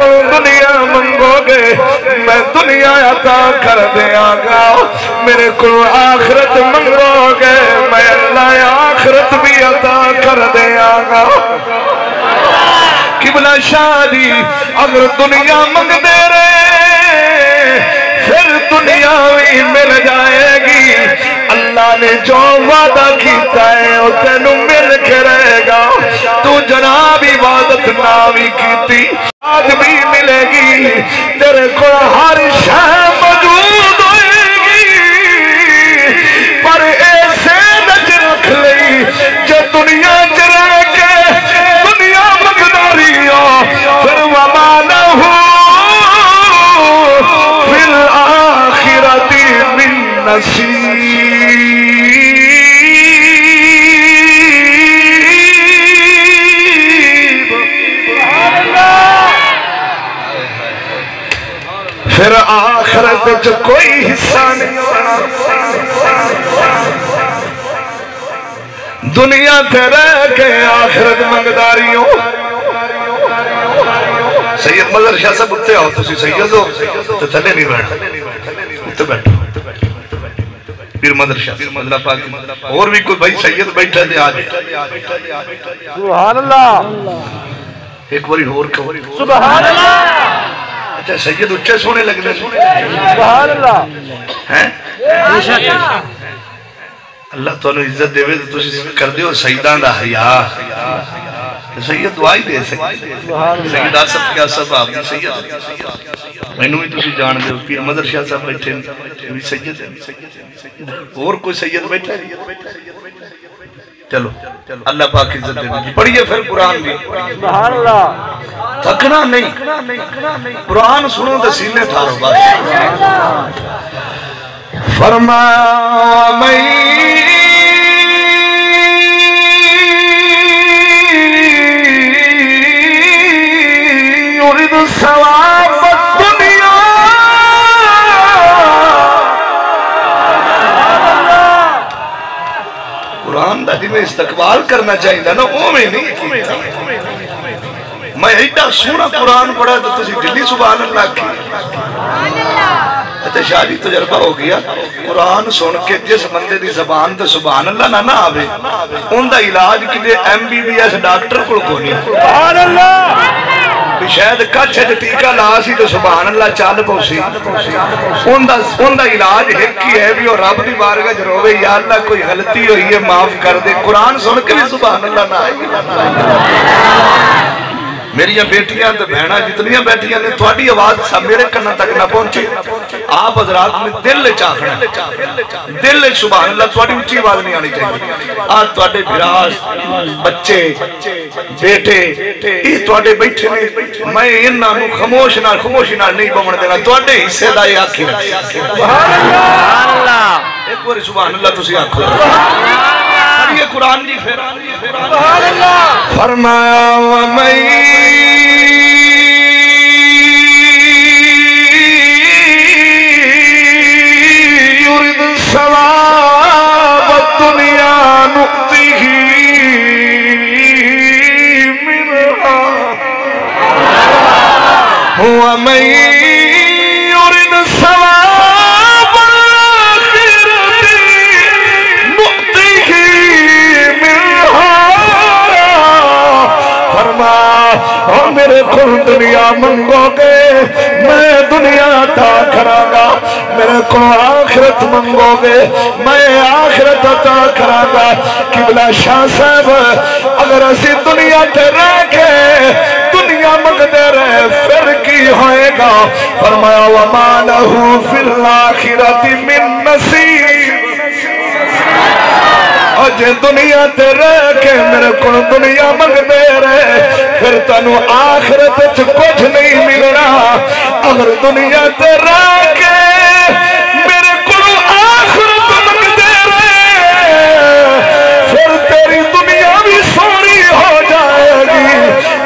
کو دنیا منگو گے میں دنیا عطا کر دیا گا، میرے کو آخرت منگو گے میں اللہ آخرت بھی عطا کر دیا گا۔ قبلہ شادی اگر دنیا منگ دے رہے پھر دنیا بھی مل جائے گی، اللہ نے جو وعدہ کیتا ہے وہ تینوں مل کے رہے گا، تو جناب عبادت نہ بھی کیتی آج بھی ملے گی، تیرے کو ہر شے موجود ہوئے گی، پر ایسے نظر رکھ لئی جو دنیا چرے کے دنیا مقداری ہو پھر وما لہو فی الآخرۃ من نصیب۔ پھر آخرت جو کوئی حصہ نہیں ہونا، دنیا تے رہ کے آخرت منگداریوں۔ سید مظہر شاہ صاحب اٹھتے آؤ، تسی سید ہو تو تھلے نہیں بیٹھو، اٹھتے بیٹھو۔ پیر مظہر شاہ اللہ پاک اور بھی کوئی بھائی سید بیٹھا دے آج سبحان اللہ، ایک باری اور کہو سبحان اللہ، اچھا سید اچھے سونے لگنے سبحان اللہ، اللہ تو انہوں عزت دے وے تو تسی کر دیو سیدان دا حیاء، سید دعائی دے سید آصف کیا صاحب سید میں نوی تسی جان دے پیر مظہر شاہ صاحب بیٹھے بھی سید اور کوئی سید بیٹھے چلو اللہ پاک عزت دے پڑھئے پھر قرآن بھی سبحان اللہ، تھکنا نہیں، قرآن سنو تو سینے تھارو بات۔ فرمایا میں یرید ثواب الدنیا، قرآن دا جی میں استقبال کرنا چاہیے نا وہ میں نہیں کیتا، میں ایڈا سونا قرآن پڑھا تو تسی دلی سبحان اللہ کی۔ اچھا شادی تجربہ ہو گیا، قرآن سن کے جس بندے دی زبان تے سبحان اللہ نہ آوے ان دا علاج کدے MBBS ڈاکٹر کو نہیں، سبحان اللہ، شاید کچھ ٹیکہ لا سی تو سبحان اللہ چال پوسی، ان دا علاج ایک ہی ہے بھی اور رب دی بارگاہ جروے یا اللہ کوئی غلطی ہوئی ہے معاف کر دے، قرآن سن کے بھی سبحان اللہ نہ آئی۔ میری بیٹیاں تو بہناں جتنیاں بیٹیاں نے تھوڑی آواز سب میرے کنہ تک نہ پہنچی، آپ حضرات میں دل چاہنا دل سبحان اللہ تھوڑی اچھی آواز نہیں آنی چاہیے، آج تھوڑے بھراس بچے بیٹے یہ تھوڑے بیٹھے نے، میں انہاں نو خاموشی نال نہیں بمن دینا، تھوڑے حصے دا یہ آکھی سبحان اللہ، ایک بار سبحان اللہ تسی آکھو یہ قرآن جی پھر فرمایا وَمَن يُرِدْ ثَوَابَ الدُّنْيَا نُؤْتِهِ مِنْهَا وَمَن يُرِدْ ثَوَابَ الْآخِرَةِ نُؤْتِهِ اور میرے کو دنیا منگو گے میں دنیا عطا کراں گا، میرے کو آخرت منگو گے میں آخرت عطا کراں گا۔ قبلہ شاہ صاحب اگر اسی دنیا تے رہ کے دنیا منگدے رہے پھر کی ہوئے گا، فرمایا وما لہو فی الآخرۃ من نصیب، اجے دنیا تے رہ کے میرے کو دنیا منگدے رہے پھر تنو آخرت کچھ نہیں ملنا، اگر دنیا تے رہ کے میرے کو آخرت منگدے رہے پھر تیری دنیا بھی سونی ہو جائے گی،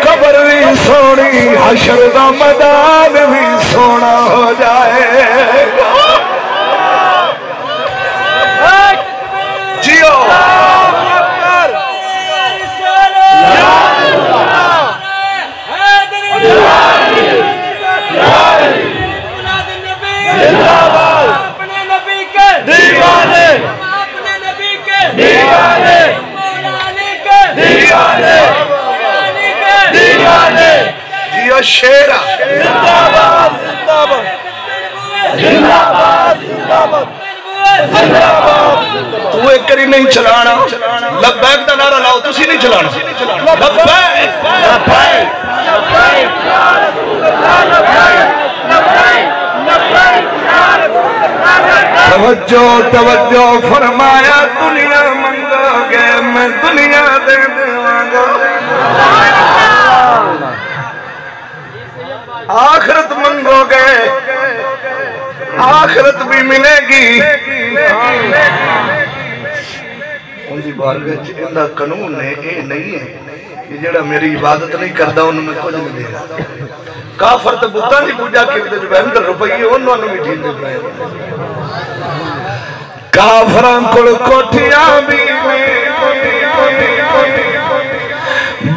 قبر بھی سونی، حشر دا میدان بھی سونا ہو جائے گا۔ جیو یا شیرہ تو ایک کری نہیں چلانا لبیک دا نعرہ لاؤ تسی نہیں چلانا لبیک توجہ توجہ فرمایا دنیا منگو گے میں دنیا دے دیواں آخرت منگو گے آخرت بھی ملے گی ان دی بارگاہ اندہ قانون ہے اے نہیں ہے کہ جڑا میری عبادت نہیں کردا انہوں میں کچھ نہیں دے گا کافر تے بتاں دی پوجا کردے جو 2 روپیے انہوں نے بھی ڈھیندے پئے کافراں کول کوٹھیاں بھی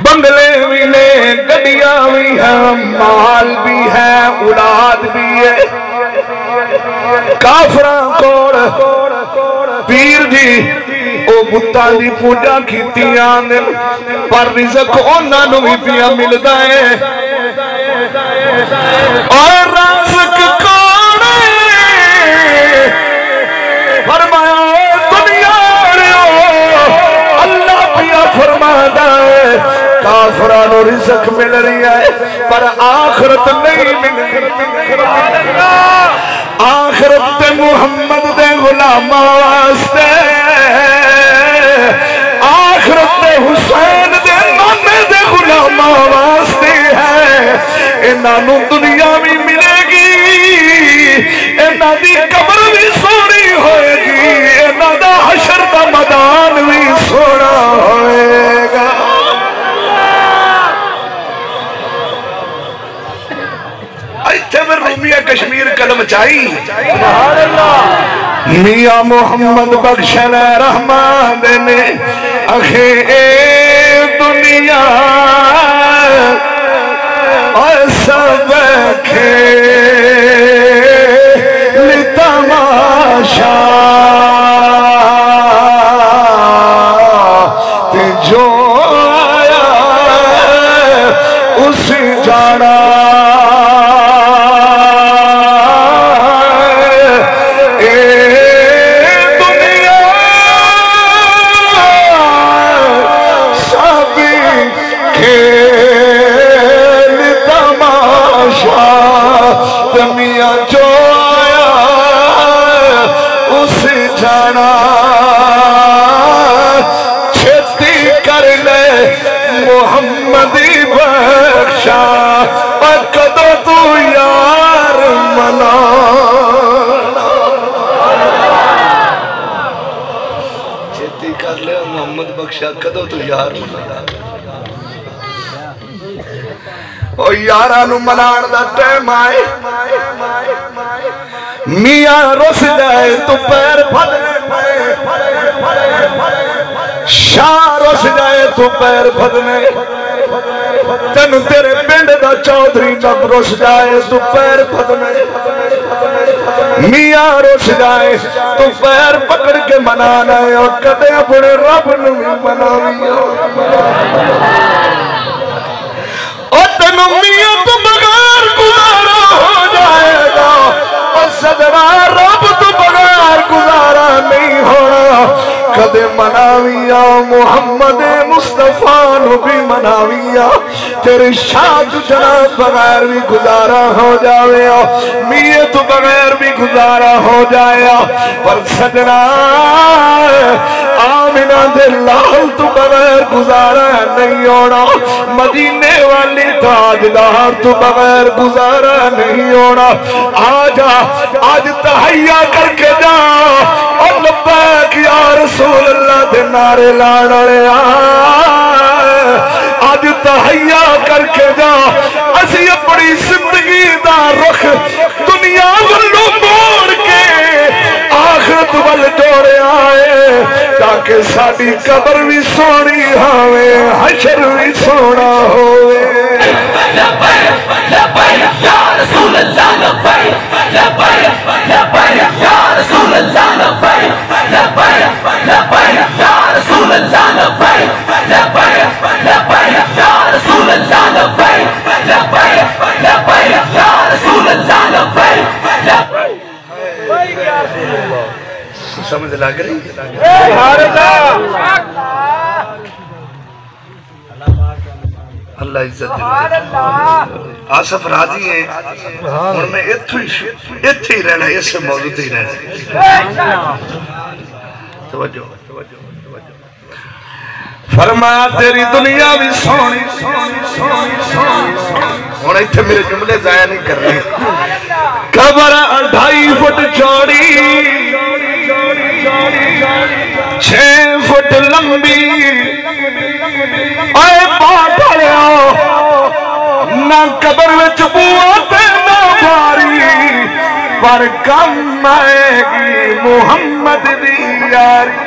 بنگلے بھی نے گڈیاں بھی ہیں مال بھی ہے اولاد بھی ہے کافراں کول پیر جی او بتاں دی پوجا کیتیاں نے پر رزق انہاں نوں بھی پیا ملدا ہے اور رزق کون فرمایا دنیا اللہ پیا فرماتا ہے کافرانو رزق مل رہی ہے پر آخرت نہیں مل رہی آخرت تے محمد دے غلام واسطے آخرت تے حسین دے نانے دے غلام واسطے ہے انہاں نوں دنیا بھی ملے گی انہاں دی قبر بھی سونی ہوئے گی انہاں دا حشر دا میدان بھی سونا ہوئے گا ایتھے میں رومیہ کشمیر کلم چاہی میاں محمد بخشن رحمان نے اخے اے دنیا اور سب کھیل تماشا تے جو آیا اس جانا محمدی بخشا کدو تو یار منا چھتی کر لے محمد بخشا کدو تو یار منا او یارانو منان دا ٹائم آئے میاں رس جائے تو پیر پھڑنے شاہ رس جائے تو پیر پھڑنے تن تیرے پنڈ دا چودھری جب رس جائے تو پیر پھڑنے میاں رس جائے تو پیر پکڑ کے منانا ہے اور کدے اپنے رب نو بھی مناوی اور تن میاں تو بغیر گزارا ہو جائے گا اور صدرہ رب تو بغیر گزارا نہیں ہونا کدے مناویا محمد مصطفیٰ نو بھی مناویا تیرے شاد جناب بغیر بھی گزارا ہو جاوے میے تو بغیر بھی گزارا ہو جایا پر سجنا آمینہ دے لال تو بغیر گزارا نہیں ہونا مدینے والی تاجدار تو بغیر گزارا نہیں ہونا آج تحیہ کر کے جا اور لبیک یا رسول اللہ دے نعرے لاڑے آج تحیہ کر کے جا اسی اپنی زندگی دا رخ دنیا والو موڑ کے آخرت وال جوڑے آئے تاکہ ساڑی قبر بھی سونی ہوئے حشر بھی سونا ہوئے لبیک یا رسول اللہ لبیک لبیک لبیک یا رسول اللہ لبیک لبیک لبیک یا رسول اللہ لبیک لبیک لبیک یا رسول اللہ لبیک لبیک سمجھ لگ رہی اللہ عزت آصف راضی ہیں اور میں اتھے ہی رہنا اس موضوع ہی رہنا توجہ فرمایا تیری دنیا بھی سونی اور اتھے میرے جملے ضائع نہیں کر رہے قبر 2.5 فٹ چوڑی 6 فٹ لمبی آئے بات آیا نہ قبر وچ بوت نہ باری پر کم آئے گی محمد دی یاری